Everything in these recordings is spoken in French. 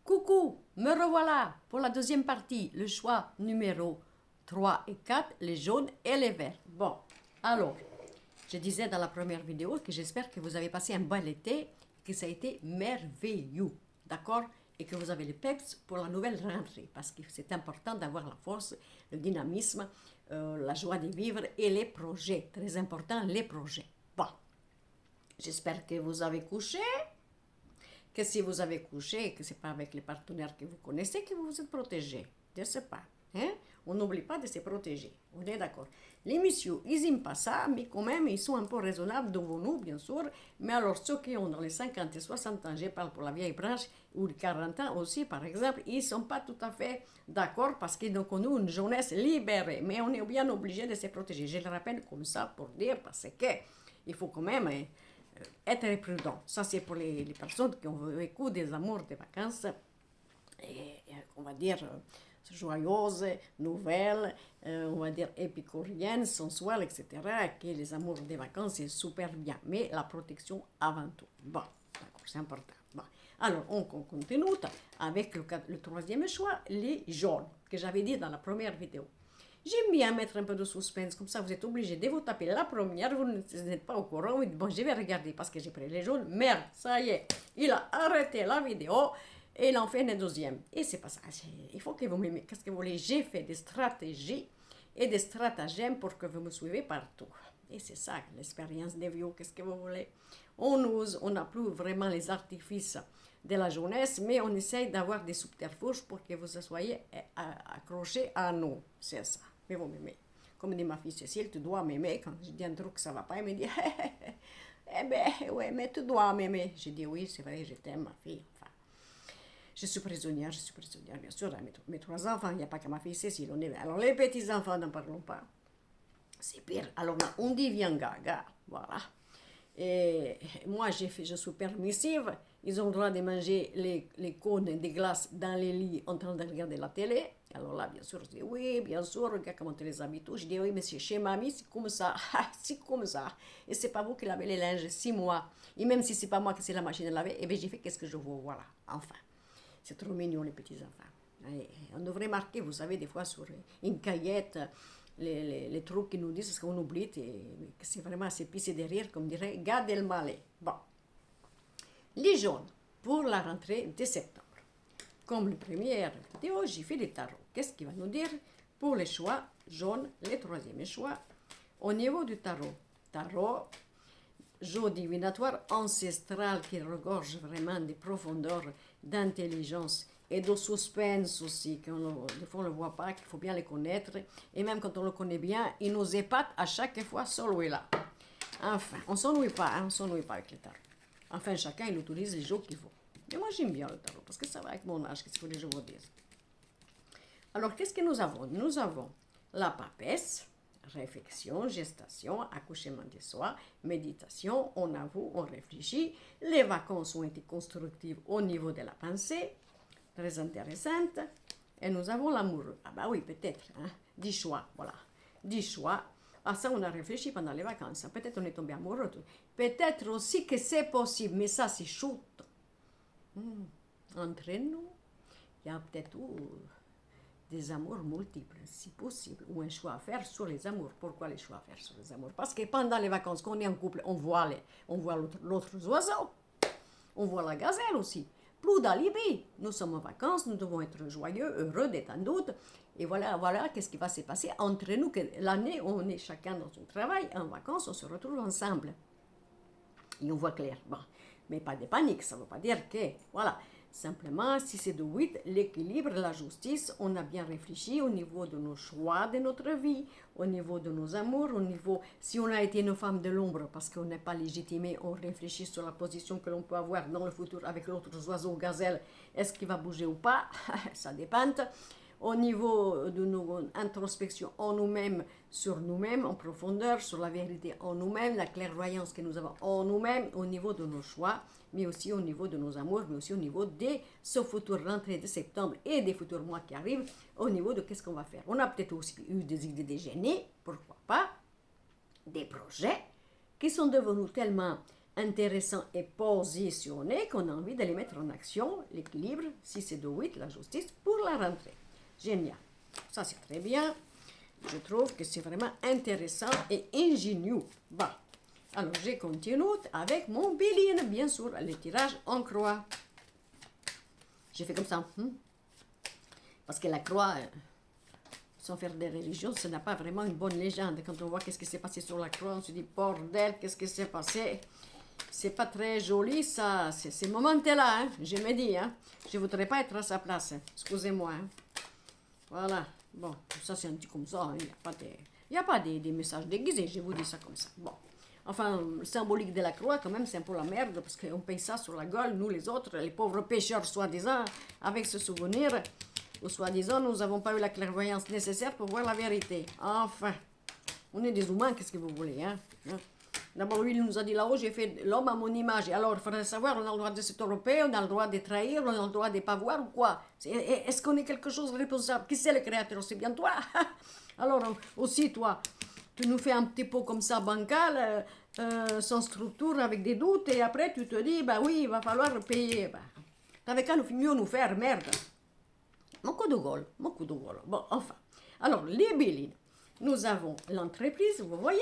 Coucou, me revoilà pour la deuxième partie, le choix numéro 3 et 4, les jaunes et les verts. Bon, alors, je disais dans la première vidéo que j'espère que vous avez passé un bel été, que ça a été merveilleux, d'accord? Et que vous avez le peps pour la nouvelle rentrée, parce que c'est important d'avoir la force, le dynamisme, la joie de vivre et les projets. Très important, les projets. Bon, j'espère que vous avez couché, que si vous avez couché, que ce n'est pas avec les partenaires que vous connaissez que vous vous êtes protégé. Je ne sais pas. Hein? On n'oublie pas de se protéger. On est d'accord. Les messieurs, ils n'aiment pas ça, mais quand même, ils sont un peu raisonnables devant nous, bien sûr. Mais alors, ceux qui ont dans les 50 et 60 ans, je parle pour la vieille branche, ou les 40 ans aussi, par exemple, ils ne sont pas tout à fait d'accord parce qu'ils ont connu une jeunesse libérée. Mais on est bien obligé de se protéger. Je le rappelle comme ça pour dire, parce que il faut quand même être prudent. Ça, c'est pour les personnes qui ont vécu des amours de vacances, et, on va dire, joyeuses, nouvelles, on va dire épicuriennes, sensuelles, etc. Que les amours des vacances, c'est super bien. Mais la protection avant tout. Bon, d'accord, c'est important. Bon. Alors, on continue avec le troisième choix, les jaunes, que j'avais dit dans la première vidéo. J'aime bien mettre un peu de suspense, comme ça vous êtes obligé de vous taper la première, vous n'êtes pas au courant, vous dites, bon, je vais regarder parce que j'ai pris les jaunes, merde, ça y est, il a arrêté la vidéo et il en fait une deuxième. Et c'est pas ça, il faut que vous m'aimez. Qu'est-ce que vous voulez? J'ai fait des stratégies et des stratagèmes pour que vous me suivez partout. Et c'est ça, l'expérience des vieux, qu'est-ce que vous voulez? On n'a plus vraiment les artifices de la jeunesse, mais on essaye d'avoir des subterfuges pour que vous soyez accrochés à nous, c'est ça. Mais vous m'aimez. Comme dit ma fille Cécile, tu dois m'aimer. Quand je dis un truc que ça va pas, elle me dit, eh ben, ouais, mais tu dois m'aimer. Je dis, oui, c'est vrai, je t'aime, ma fille. Enfin, je suis prisonnière, bien sûr. Mes trois enfants, il n'y a pas que ma fille Cécile. Alors, les petits-enfants, n'en parlons pas. C'est pire. Alors, on devient gaga, voilà. Et moi, je suis permissive. Ils ont le droit de manger les cônes de glace dans les lits en train de regarder la télé. Alors là, bien sûr, je dis oui, bien sûr, regarde comment tu les habitudes. Je dis oui, mais chez mamie, c'est comme ça. C'est comme ça. Et c'est pas vous qui lavez les linges, 6 mois. Et même si c'est pas moi qui c'est la machine à laver, eh bien, j'ai fait qu'est-ce que je veux. Voilà, enfin. C'est trop mignon, les petits-enfants. On devrait marquer, vous savez, des fois sur une cahiette, les trucs qu'ils nous disent, parce qu'on oublie, que c'est vraiment assez pissé de rire, comme dirait Gad Elmaleh. Bon. Les jaunes, pour la rentrée de septembre. Comme le premier vidéo, j'ai fait des tarots. Qu'est-ce qu'il va nous dire pour les choix jaunes, les troisième choix? Au niveau du tarot, jeu divinatoire ancestral qui regorge vraiment des profondeurs d'intelligence et de suspense aussi, des fois on ne le voit pas, qu'il faut bien les connaître. Et même quand on le connaît bien, il nous épate à chaque fois, celui-là. Enfin, on ne s'ennuie pas, on ne s'ennuie pas avec le tarot. Enfin, chacun, il utilise les jeux qu'il faut. Mais moi, j'aime bien le tarot, parce que ça va avec mon âge, qu'est-ce que je vous dire. Alors, qu'est-ce que nous avons? Nous avons la papesse, réflexion, gestation, accouchement de soi, méditation, on avoue, on réfléchit. Les vacances ont été constructives au niveau de la pensée, très intéressantes. Et nous avons l'amoureux. Ah bah oui, peut-être, hein? 10 choix, voilà. 10 choix. Ah ça, on a réfléchi pendant les vacances. Peut-être on est tombé amoureux. Peut-être aussi que c'est possible, mais ça, c'est chute. Entre nous, il y a peut-être des amours multiples, si possible, ou un choix à faire sur les amours. Pourquoi les choix à faire sur les amours? Parce que pendant les vacances, quand on est en couple, on voit l'autre oiseau, on voit la gazelle aussi. Plus d'alibi. Nous sommes en vacances, nous devons être joyeux, heureux, détendus. Et voilà qu'est-ce qui va se passer entre nous. Que l'année, on est chacun dans son travail, en vacances, on se retrouve ensemble. Et on voit clair. Bon, mais pas de panique, ça ne veut pas dire que, voilà. Simplement, si c'est de 8, l'équilibre, la justice, on a bien réfléchi au niveau de nos choix de notre vie, au niveau de nos amours, au niveau, si on a été une femme de l'ombre parce qu'on n'est pas légitimé, on réfléchit sur la position que l'on peut avoir dans le futur avec l'autre oiseau gazelle, est-ce qu'il va bouger ou pas? Ça dépend. Au niveau de nos introspections en nous-mêmes, sur nous-mêmes, en profondeur, sur la vérité en nous-mêmes, la clairvoyance que nous avons en nous-mêmes, au niveau de nos choix, mais aussi au niveau de nos amours, mais aussi au niveau de ce futur rentrée de septembre et des futurs mois qui arrivent, au niveau de qu'est-ce qu'on va faire. On a peut-être aussi eu des idées de génie, pourquoi pas, des projets qui sont devenus tellement intéressants et positionnés qu'on a envie de les mettre en action. L'équilibre, 6 et 2, 8, la justice pour la rentrée. Génial. Ça, c'est très bien. Je trouve que c'est vraiment intéressant et ingénieux. Bon. Alors, je continue avec mon béline, bien sûr, le tirage en croix. J'ai fait comme ça. Parce que la croix, sans faire des religions, ce n'a pas vraiment une bonne légende. Quand on voit qu'est-ce qui s'est passé sur la croix, on se dit, bordel, qu'est-ce qui s'est passé? C'est pas très joli, ça, ces moments-là, hein, je me dis, hein. Je voudrais pas être à sa place, hein. Excusez-moi, hein. Voilà, bon, ça c'est un petit comme ça, hein. Il n'y a pas des messages déguisés, je vous dis ça comme ça. Bon, enfin, le symbolique de la croix, quand même, c'est un peu la merde, parce qu'on paye ça sur la gueule, nous les autres, les pauvres pécheurs, soi-disant, avec ce souvenir, ou soi-disant, nous n'avons pas eu la clairvoyance nécessaire pour voir la vérité. Enfin, on est des humains, qu'est-ce que vous voulez, hein? D'abord, lui, il nous a dit là-haut, j'ai fait l'homme à mon image. Et alors, il faudrait savoir, on a le droit de se tromper, on a le droit de trahir, on a le droit de ne pas voir ou quoi? Est-ce qu'on est quelque chose de responsable? Qui c'est le créateur? C'est bien toi. Alors, aussi, toi, tu nous fais un petit peu comme ça, bancal, sans structure, avec des doutes, et après, tu te dis, bah oui, il va falloir payer. Bah, t'avais qu'à mieux nous faire, merde. Mon coup de gueule, mon coup de gueule. Bon, enfin. Alors, les bélines. Nous avons l'entreprise, vous voyez,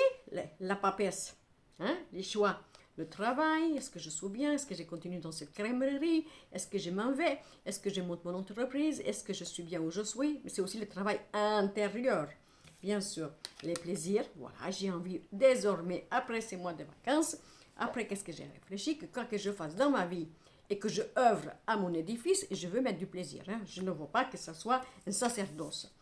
la papesse. Hein, les choix, le travail, est-ce que je suis bien, est-ce que je continue dans cette crèmerie, est-ce que je m'en vais, est-ce que je monte mon entreprise, est-ce que je suis bien où je suis, mais c'est aussi le travail intérieur, bien sûr, les plaisirs, voilà, j'ai envie désormais, après ces mois de vacances, après qu'est-ce que j'ai réfléchi, que quoi que je fasse dans ma vie et que je œuvre à mon édifice, je veux mettre du plaisir, hein, je ne veux pas que ce soit un sacerdoce.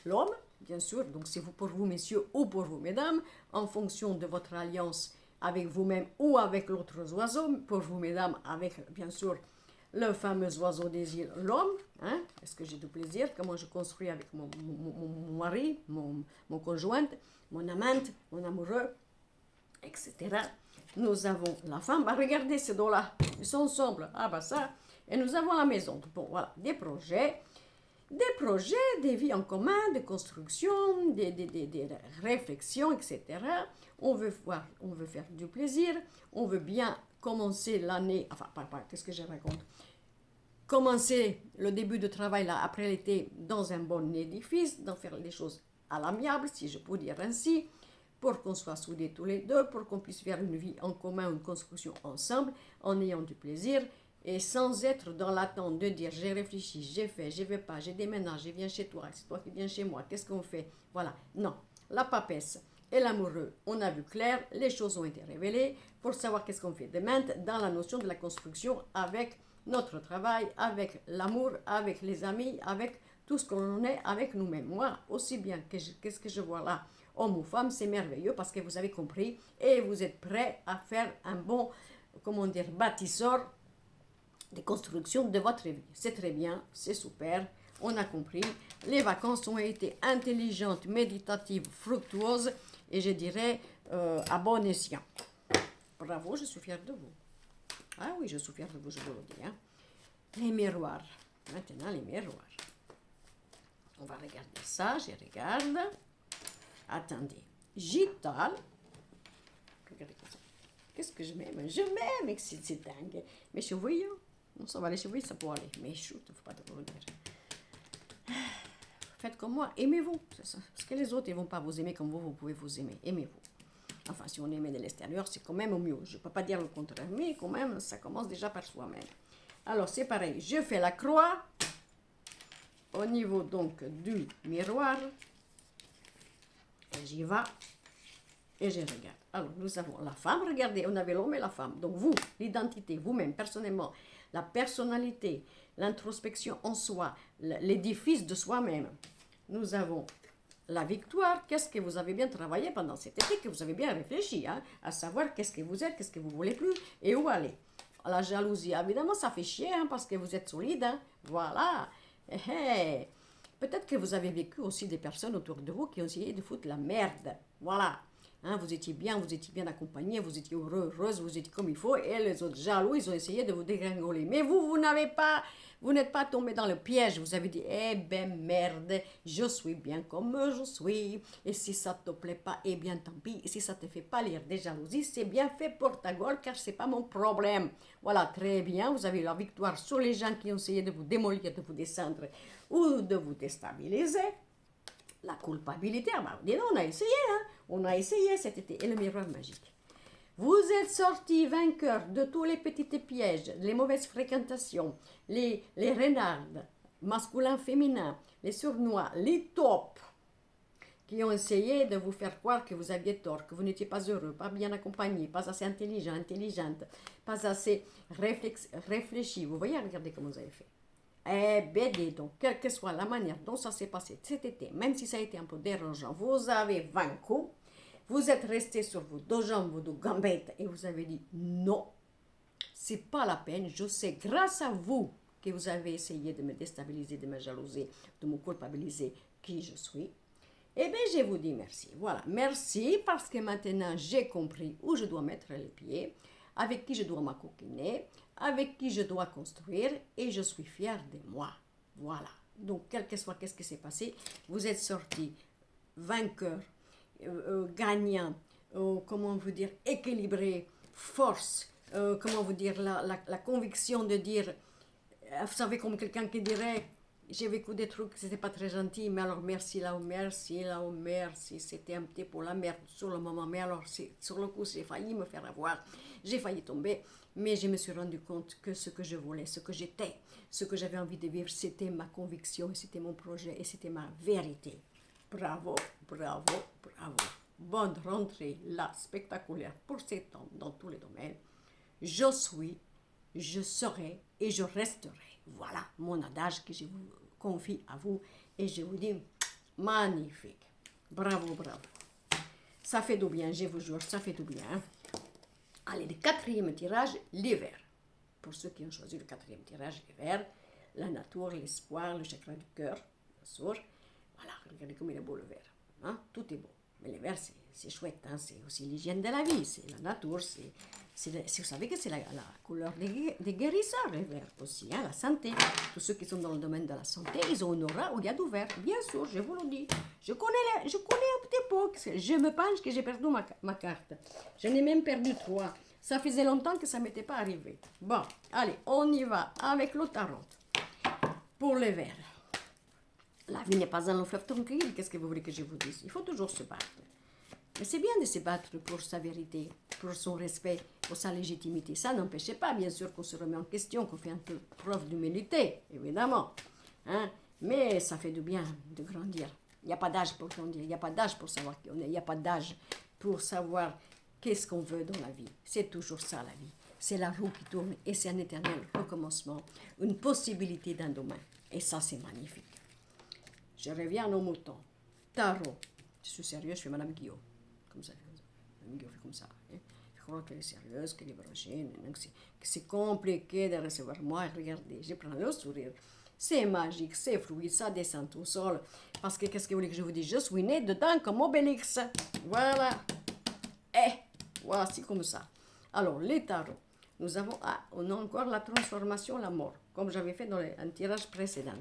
L'homme, bien sûr, donc c'est pour vous messieurs ou pour vous mesdames, en fonction de votre alliance avec vous-même ou avec l'autre oiseau, pour vous mesdames, avec bien sûr le fameux oiseau des îles, l'homme, hein, est-ce que j'ai du plaisir, comment je construis avec mon mari, mon conjoint, mon amante, mon amoureux, etc. Nous avons la femme, bah regardez ces dos-là, ils sont ensemble, ah bah ça, et nous avons la maison, bon voilà, des projets, des vies en commun, des constructions, des réflexions, etc. On veut faire du plaisir, on veut bien commencer l'année, enfin, qu'est-ce que je raconte? Commencer le début de travail là, après l'été dans un bon édifice, d'en faire des choses à l'amiable, si je peux dire ainsi, pour qu'on soit soudés tous les deux, pour qu'on puisse faire une vie en commun, une construction ensemble, en ayant du plaisir, et sans être dans l'attente de dire j'ai réfléchi, j'ai fait, je vais pas, j'ai déménagé, je viens chez toi, c'est toi qui viens chez moi, qu'est-ce qu'on fait? Voilà, non, la papesse et l'amoureux, on a vu clair, les choses ont été révélées pour savoir qu'est-ce qu'on fait demain dans la notion de la construction avec notre travail, avec l'amour, avec les amis, avec tout ce qu'on est avec nous-mêmes. Moi, aussi bien qu'est-ce que je vois là, homme ou femme, c'est merveilleux parce que vous avez compris et vous êtes prêts à faire un bon, comment dire, bâtisseur de construction de votre vie. C'est très bien, c'est super, on a compris. Les vacances ont été intelligentes, méditatives, fructueuses et je dirais à bon escient. Bravo, je suis fière de vous. Ah oui, je suis fière de vous, je vous le dis. Hein. Les miroirs. Maintenant, les miroirs. On va regarder ça, je regarde. Attendez. Gital. Regardez ça. Qu'est-ce que je m'aime? Je m'aime, c'est dingue. Mes cheveux, non, ça va, les cheveux, ça peut aller. Mais chut, il ne faut pas trop le dire. Faites comme moi, aimez-vous. C'est ça. Parce que les autres, ils ne vont pas vous aimer comme vous pouvez vous aimer. Aimez-vous. Enfin, si on aimait de l'extérieur, c'est quand même mieux. Je ne peux pas dire le contraire, mais quand même, ça commence déjà par soi-même. Alors, c'est pareil. Je fais la croix au niveau donc du miroir. Et j'y vais et je regarde. Alors, nous avons la femme. Regardez, on avait l'homme et la femme. Donc, vous, l'identité, vous-même, personnellement, la personnalité, l'introspection en soi, l'édifice de soi-même. Nous avons la victoire, qu'est-ce que vous avez bien travaillé pendant cet été, que vous avez bien réfléchi, hein, à savoir qu'est-ce que vous êtes, qu'est-ce que vous voulez plus et où aller. La jalousie, évidemment, ça fait chier hein, parce que vous êtes solide. Hein. Voilà. Peut-être que vous avez vécu aussi des personnes autour de vous qui ont essayé de foutre la merde. Voilà. Hein, vous étiez bien accompagné, vous étiez heureux, heureuse, vous étiez comme il faut, et les autres jaloux, ils ont essayé de vous dégringoler. Mais vous n'êtes pas tombé dans le piège. Vous avez dit, eh ben merde, je suis bien comme je suis. Et si ça te plaît pas, eh bien tant pis. Et si ça te fait pas lire des jalousies, c'est bien fait pour ta gueule, car c'est pas mon problème. Voilà, très bien, vous avez eu la victoire sur les gens qui ont essayé de vous démolir, de vous descendre ou de vous déstabiliser. La culpabilité, ah bah, dis donc, on a essayé, hein. On a essayé cet été. Et le miroir magique. Vous êtes sorti vainqueur de tous les petits pièges, les mauvaises fréquentations, les renards, masculins, féminins, les sournois, les taupes, qui ont essayé de vous faire croire que vous aviez tort, que vous n'étiez pas heureux, pas bien accompagné, pas assez intelligent, intelligente, pas assez réfléchi. Vous voyez, regardez comment vous avez fait. Eh bien, dis donc, quelle que soit la manière dont ça s'est passé cet été, même si ça a été un peu dérangeant, vous avez vaincu, vous êtes resté sur vos deux jambes, vos deux gambettes, et vous avez dit non, c'est pas la peine, je sais grâce à vous que vous avez essayé de me déstabiliser, de me jalouser, de me culpabiliser qui je suis. Eh bien, je vous dis merci. Voilà, merci parce que maintenant j'ai compris où je dois mettre les pieds, avec qui je dois m'acoquiner, avec qui je dois construire et je suis fière de moi. Voilà. Donc, quel que soit qu'est-ce qui s'est passé, vous êtes sorti vainqueur, gagnant, comment vous dire, équilibré, force, comment vous dire, la conviction de dire, vous savez, comme quelqu'un qui dirait, j'ai vécu des trucs, c'était pas très gentil, mais alors merci, là, oh, merci, là, oh, merci, c'était un petit peu la merde sur le moment, mais alors sur le coup, j'ai failli me faire avoir, j'ai failli tomber, mais je me suis rendu compte que ce que je voulais, ce que j'étais, ce que j'avais envie de vivre, c'était ma conviction, c'était mon projet et c'était ma vérité. Bravo, bravo, bravo. Bonne rentrée, là, spectaculaire pour cet homme dans tous les domaines. Je suis, je serai et je resterai. Voilà mon adage que je vous confie à vous et je vous dis magnifique. Bravo, bravo. Ça fait du bien, je vous jure, ça fait du bien. Allez, le quatrième tirage, l'hiver. Pour ceux qui ont choisi le quatrième tirage, l'hiver, la nature, l'espoir, le chakra du cœur, bien sûr. Voilà, regardez comme il est beau le vert. Hein? Tout est beau. Mais le vert, c'est chouette. Hein? C'est aussi l'hygiène de la vie. C'est la nature. Vous savez que c'est la couleur des guérisseurs, le vert aussi. Hein? La santé. Tous ceux qui sont dans le domaine de la santé, ils ont une aura où il y a du vert. Bien sûr, je vous le dis. Je connais un petit peu. Je me pense que j'ai perdu ma carte. Je n'ai même perdu 3. Ça faisait longtemps que ça ne m'était pas arrivé. Bon, allez, on y va avec le tarot. Pour le vert. La vie n'est pas un long fleuve tranquille, qu'est-ce que vous voulez que je vous dise? Il faut toujours se battre. Mais c'est bien de se battre pour sa vérité, pour son respect, pour sa légitimité. Ça n'empêche pas, bien sûr, qu'on se remet en question, qu'on fait un peu preuve d'humilité, évidemment. Hein? Mais ça fait du bien de grandir. Il n'y a pas d'âge pour grandir, il n'y a pas d'âge pour savoir qui on est, il n'y a pas d'âge pour savoir qu'est-ce qu'on veut dans la vie. C'est toujours ça, la vie. C'est la roue qui tourne et c'est un éternel recommencement, une possibilité d'un domaine. Et ça, c'est magnifique. Je reviens au mouton. Tarot. Je suis sérieuse, je fais Madame Guillaume. Comme ça. Madame Guillaume fait comme ça. Hein. Je crois qu'elle est sérieuse, qu'elle est branchée, que c'est compliqué de recevoir moi. Regardez, je prends le sourire. C'est magique, c'est fluide, ça descend tout seul. Parce que qu'est-ce que vous voulez que je vous dise? Je suis née dedans comme Obélix. Voilà. Et voici comme ça. Alors, les tarots. On a encore la transformation, la mort, comme j'avais fait dans un tirage précédent.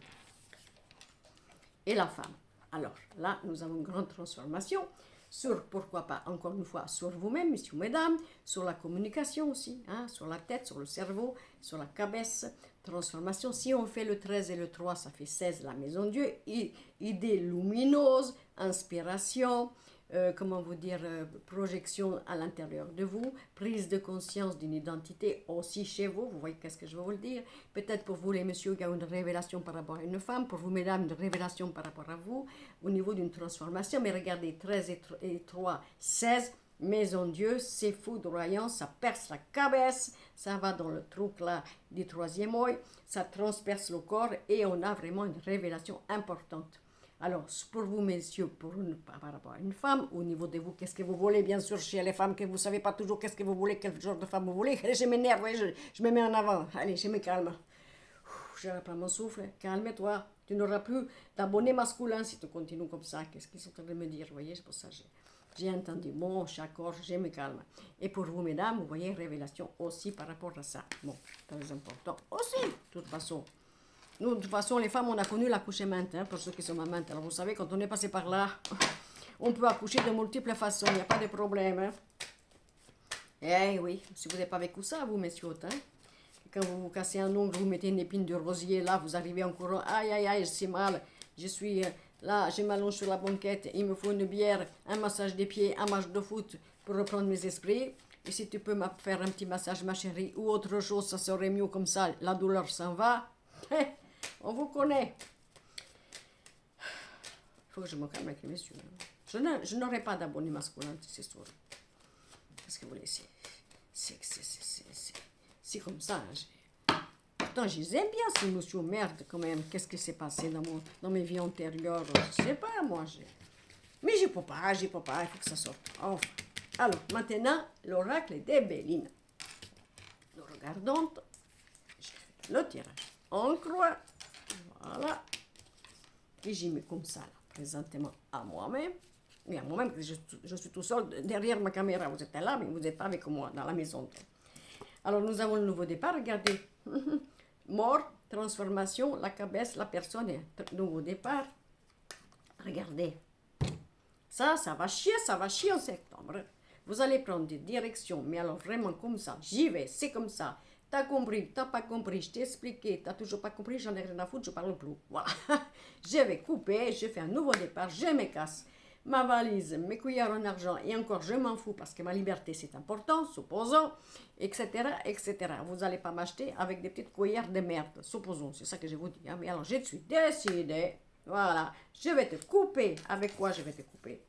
Et la femme. Alors là, nous avons une grande transformation sur, pourquoi pas, encore une fois, sur vous-même, messieurs, mesdames, sur la communication aussi, hein, sur la tête, sur le cerveau, sur la cabesse, transformation. Si on fait le 13 et le 3, ça fait 16, la maison de Dieu, idée lumineuse, inspiration, comment vous dire, projection à l'intérieur de vous, prise de conscience d'une identité aussi chez vous, vous voyez qu'est-ce que je veux vous le dire. Peut-être pour vous les messieurs, il y a une révélation par rapport à une femme, pour vous mesdames, une révélation par rapport à vous, au niveau d'une transformation, mais regardez, 13 et 3, 16, maison Dieu, c'est foudroyant, ça perce la cabesse, ça va dans le trou là du troisième œil, ça transperce le corps et on a vraiment une révélation importante. Alors, pour vous, messieurs, par rapport à une femme, au niveau de vous, qu'est-ce que vous voulez? Bien sûr, chez les femmes, que vous ne savez pas toujours qu'est-ce que vous voulez, quel genre de femme vous voulez. Je m'énerve, je me mets en avant. Allez, je me calme. Je reprends mon souffle. Calme-toi. Tu n'auras plus d'abonnés masculins si tu continues comme ça. Qu'est-ce qu'ils sont en train de me dire? Vous voyez, c'est pour ça que J'ai entendu, bon, d'accord, je me calme. Et pour vous, mesdames, vous voyez, révélation aussi par rapport à ça. Bon, très important aussi, de toute façon. Nous, de toute façon, les femmes, on a connu l'accouchement, hein, pour ceux qui sont mamans. Alors, vous savez, quand on est passé par là, on peut accoucher de multiples façons, il n'y a pas de problème. Hein. Eh oui, si vous n'avez pas vécu ça, vous, messieurs, hein. Quand vous vous cassez un ongle, vous mettez une épine de rosier, là, vous arrivez en courant, aïe, aïe, aïe, c'est mal, je suis là, je m'allonge sur la banquette, il me faut une bière, un massage des pieds, un match de foot pour reprendre mes esprits. Et si tu peux me faire un petit massage, ma chérie, ou autre chose, ça serait mieux comme ça, la douleur s'en va. On vous connaît. Il faut que je me calme avec les messieurs. Je n'aurai pas d'abonné masculin, c'est sûr. Qu'est-ce que vous voulez, c'est comme ça. Pourtant, je les aime bien, ces monsieur. Merde, quand même. Qu'est-ce qui s'est passé dans mes vies antérieures? Je sais pas, moi. Mais je peux pas, il faut que ça sorte. Enfin. Alors, maintenant, l'oracle de Béline. Nous regardons. Je fais le tirage en croix. Voilà. Et j'y mets comme ça, là, présentement, à moi-même. Mais à moi-même, je suis tout seul derrière ma caméra. Vous êtes là, mais vous n'êtes pas avec moi dans la maison. Alors, nous avons le nouveau départ. Regardez. Mort, transformation, la cabesse, la personne, nouveau départ. Regardez. Ça va chier en septembre. Vous allez prendre des directions, mais alors vraiment comme ça. J'y vais, c'est comme ça. T'as compris, t'as pas compris, je t'ai expliqué, t'as toujours pas compris, j'en ai rien à foutre, je parle plus. Voilà. Je vais couper, je fais un nouveau départ, je me casse. Ma valise, mes cuillères en argent, et encore je m'en fous parce que ma liberté c'est important, supposons, etc., etc. Vous n'allez pas m'acheter avec des petites cuillères de merde, supposons, c'est ça que je vous dis. Hein? Mais alors je suis décidée, voilà, je vais te couper. Avec quoi je vais te couper?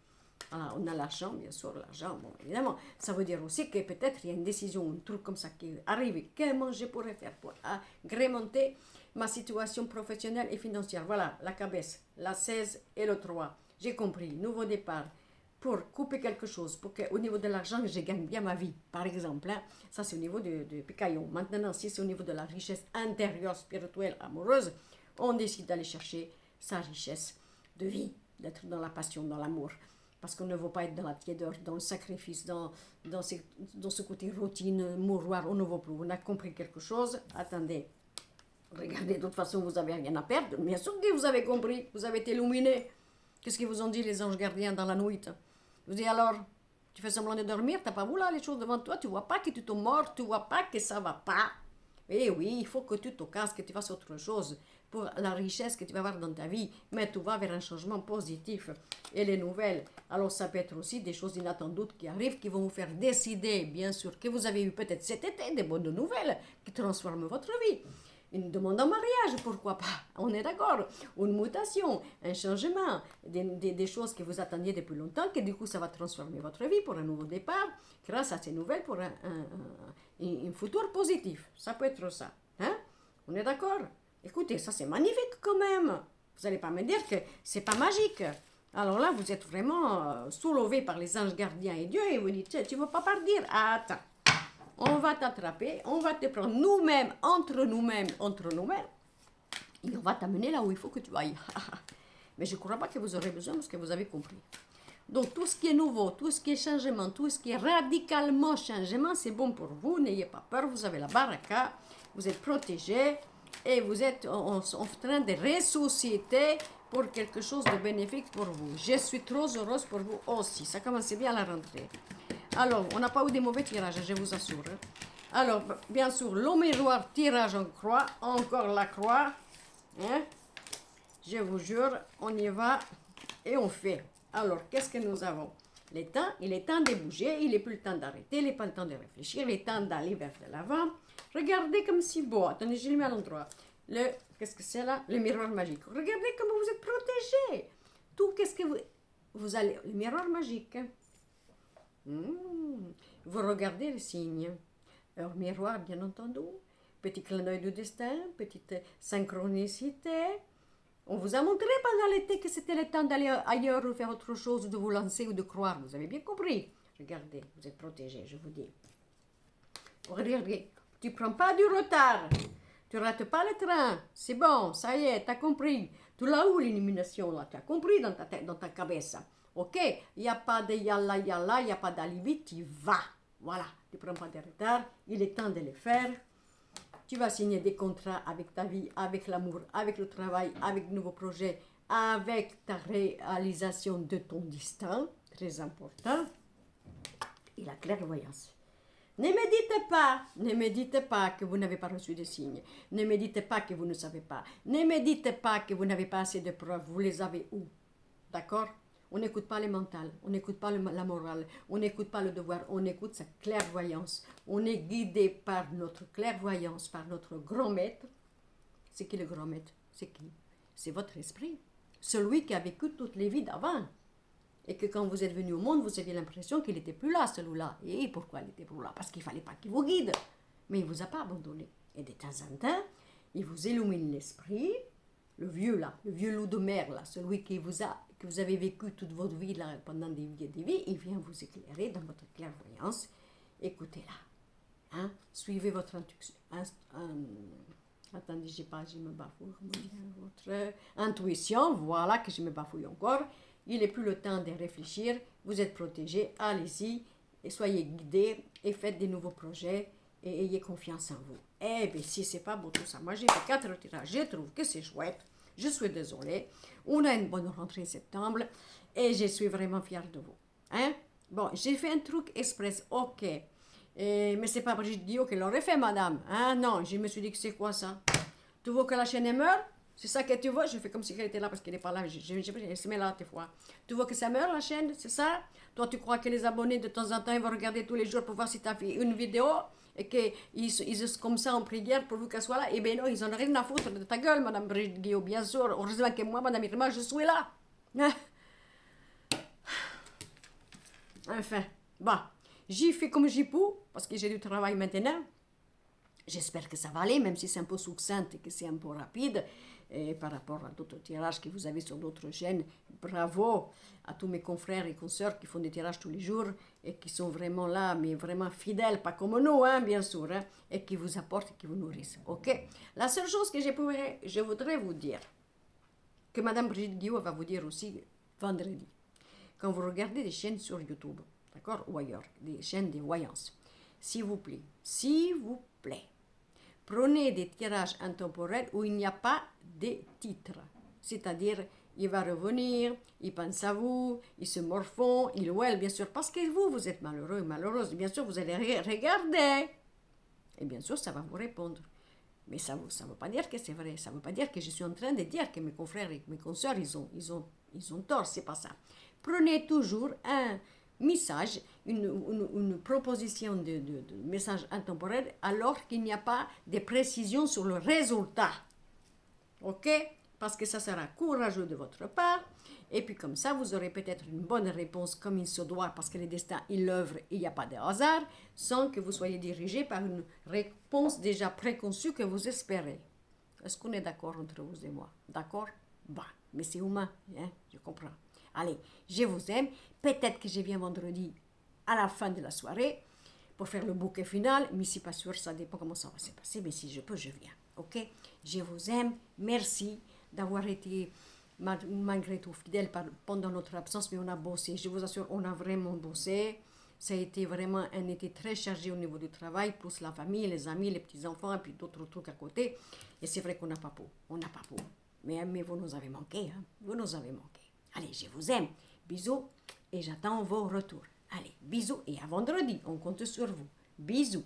Voilà, on a l'argent, bien sûr, l'argent, bon, évidemment. Ça veut dire aussi que peut-être il y a une décision, un truc comme ça qui arrive. Comment je pourrais faire pour agrémenter ma situation professionnelle et financière? Voilà, la cabesse, la 16 et le 3. J'ai compris, nouveau départ, pour couper quelque chose, pour qu'au niveau de l'argent, je gagne bien ma vie, par exemple. Hein. Ça, c'est au niveau de Picaillon. Maintenant, si c'est au niveau de la richesse intérieure, spirituelle, amoureuse, on décide d'aller chercher sa richesse de vie, d'être dans la passion, dans l'amour. Parce qu'on ne veut pas être dans la tiédeur, dans le sacrifice, dans ce côté routine, mouroir, on ne veut plus. On a compris quelque chose, attendez. Regardez, de toute façon, vous n'avez rien à perdre. Bien sûr que vous avez compris, vous avez été illuminé. Qu'est-ce qu'ils vous ont dit les anges gardiens dans la nuit? Vous dites alors, tu fais semblant de dormir, t'as pas vu là les choses devant toi, tu vois pas que tu te mords, tu vois pas que ça va pas. Eh oui, il faut que tu te casses, que tu fasses autre chose pour la richesse que tu vas avoir dans ta vie, mais tu vas vers un changement positif. Et les nouvelles, alors ça peut être aussi des choses inattendues qui arrivent, qui vont vous faire décider, bien sûr, que vous avez eu peut-être cet été des bonnes nouvelles qui transforment votre vie. Une demande en mariage, pourquoi pas? On est d'accord. Une mutation, un changement, des choses que vous attendiez depuis longtemps, que du coup ça va transformer votre vie pour un nouveau départ, grâce à ces nouvelles pour un futur positif. Ça peut être ça. Hein? On est d'accord? Écoutez, ça c'est magnifique quand même. Vous n'allez pas me dire que c'est pas magique. Alors là, vous êtes vraiment soulevé par les anges gardiens et Dieu et vous dites, tu ne veux pas partir? Attends. On va t'attraper, on va te prendre nous-mêmes, entre nous-mêmes, et on va t'amener là où il faut que tu ailles. Mais je ne crois pas que vous aurez besoin parce que vous avez compris. Donc tout ce qui est nouveau, tout ce qui est changement, tout ce qui est radicalement changement, c'est bon pour vous, n'ayez pas peur, vous avez la baraka, vous êtes protégés et vous êtes en train de ressusciter pour quelque chose de bénéfique pour vous. Je suis trop heureuse pour vous aussi, ça commence bien à la rentrée. Alors, on n'a pas eu des mauvais tirages, je vous assure. Alors, bien sûr, le miroir, tirage en croix, encore la croix. Hein? Je vous jure, on y va et on fait. Alors, qu'est-ce que nous avons? Il est temps de bouger, il n'est plus le temps d'arrêter, il n'est pas le temps de réfléchir, il est temps d'aller vers de l'avant. Regardez comme c'est beau. Attendez, je le mets à l'endroit. Qu'est-ce que c'est là? Le miroir magique. Regardez comment vous êtes protégés. Tout, qu'est-ce que vous allez... Le miroir magique. Vous regardez les signes. Alors, miroir, bien entendu. Petit clin d'œil du destin, petite synchronicité. On vous a montré pendant l'été que c'était le temps d'aller ailleurs ou faire autre chose, de vous lancer ou de croire. Vous avez bien compris. Regardez, vous êtes protégés, je vous dis. Regardez, tu ne prends pas du retard. Tu ne rates pas le train. C'est bon, ça y est, tu as compris. Tu l'as où l'illumination là? Tu as compris dans ta tête, dans ta cabesse. Ok? Il n'y a pas de yalla, yalla, il n'y a pas d'alibi, tu vas. Voilà, tu ne prends pas de retard, il est temps de le faire. Tu vas signer des contrats avec ta vie, avec l'amour, avec le travail, avec de nouveaux projets, avec ta réalisation de ton destin, très important, et la clairvoyance. Ne méditez pas que vous n'avez pas reçu de signes. Ne méditez pas que vous ne savez pas. Ne méditez pas que vous n'avez pas assez de preuves. Vous les avez où? D'accord? On n'écoute pas le mental, on n'écoute pas la morale, on n'écoute pas le devoir, on écoute sa clairvoyance. On est guidé par notre clairvoyance, par notre grand maître. C'est qui le grand maître? C'est qui? C'est votre esprit. Celui qui a vécu toutes les vies d'avant. Et que quand vous êtes venu au monde, vous aviez l'impression qu'il n'était plus là, celui-là. Et pourquoi il n'était plus là? Parce qu'il ne fallait pas qu'il vous guide. Mais il ne vous a pas abandonné. Et de temps en temps, il vous illumine l'esprit, le vieux là, le vieux loup de mer là, celui que vous avez vécu toute votre vie là, pendant des vies et des vies, il vient vous éclairer dans votre clairvoyance. Écoutez-la. Hein? Suivez votre intuition. Attendez, je me bafouille. Votre intuition, voilà que je me bafouille encore. Il n'est plus le temps de réfléchir. Vous êtes protégés. Allez-y et soyez guidés et faites des nouveaux projets et ayez confiance en vous. Eh bien, si c'est pas beau tout ça, moi j'ai fait 4 tirages. Je trouve que c'est chouette. Je suis désolée. On a une bonne rentrée septembre et je suis vraiment fière de vous. Hein? Bon, j'ai fait un truc express. Ok. Mais c'est pas Brigitte Guillaume qui l'aurait fait, madame. Hein? Non, je me suis dit que c'est quoi ça? Tu veux que la chaîne meure? C'est ça que tu veux? Je fais comme si elle était là parce qu'elle n'est pas là. Je se met là des fois. Tu veux que ça meure, la chaîne? C'est ça? Toi, tu crois que les abonnés, de temps en temps, ils vont regarder tous les jours pour voir si tu as fait une vidéo et qu'ils sont comme ça en prière pour qu'elle soit là? Eh bien non, ils n'ont rien à foutre de ta gueule, madame Brigitte Guillaume, bien sûr. Heureusement que moi, madame Irma, je suis là. Enfin, bah, j'y fais comme j'y peux parce que j'ai du travail maintenant. J'espère que ça va aller, même si c'est un peu succinct et que c'est un peu rapide. Et par rapport à d'autres tirages que vous avez sur d'autres chaînes, bravo à tous mes confrères et consoeurs qui font des tirages tous les jours et qui sont vraiment là, mais vraiment fidèles, pas comme nous, hein, bien sûr, hein, et qui vous apportent et qui vous nourrissent. Ok? La seule chose que je voudrais vous dire, que Madame Brigitte Guillaume va vous dire aussi vendredi, quand vous regardez des chaînes sur YouTube, d'accord, ou ailleurs, des chaînes de voyance, s'il vous plaît, prenez des tirages intemporels où il n'y a pas de titre. C'est-à-dire, il va revenir, il pense à vous, il se morfond, il ou elle, bien sûr, parce que vous êtes malheureux et malheureuse. Bien sûr, vous allez regarder. Et bien sûr, ça va vous répondre. Mais ça ne veut pas dire que c'est vrai. Ça ne veut pas dire que je suis en train de dire que mes confrères et mes consoeurs, ils ont tort. C'est pas ça. Prenez toujours un message, une proposition de message intemporel alors qu'il n'y a pas de précision sur le résultat. Ok? Parce que ça sera courageux de votre part. Et puis comme ça, vous aurez peut-être une bonne réponse comme il se doit, parce que le destin, il l'œuvre, il n'y a pas de hasard, sans que vous soyez dirigé par une réponse déjà préconçue que vous espérez. Est-ce qu'on est d'accord entre vous et moi? D'accord? Bah, mais c'est humain, hein? Je comprends. Allez, je vous aime. Peut-être que je viens vendredi à la fin de la soirée pour faire le bouquet final, mais si pas sûr, ça dépend comment ça va se passer. Mais si je peux, je viens. Ok? Je vous aime. Merci d'avoir été malgré tout fidèle pendant notre absence, mais on a bossé. Je vous assure, on a vraiment bossé. Ça a été vraiment un été très chargé au niveau du travail, plus la famille, les amis, les petits-enfants, et puis d'autres trucs à côté. Et c'est vrai qu'on n'a pas peau. On n'a pas peau. Mais vous nous avez manqué. Hein? Vous nous avez manqué. Allez, je vous aime. Bisous et j'attends vos retours. Allez, bisous et à vendredi, on compte sur vous. Bisous.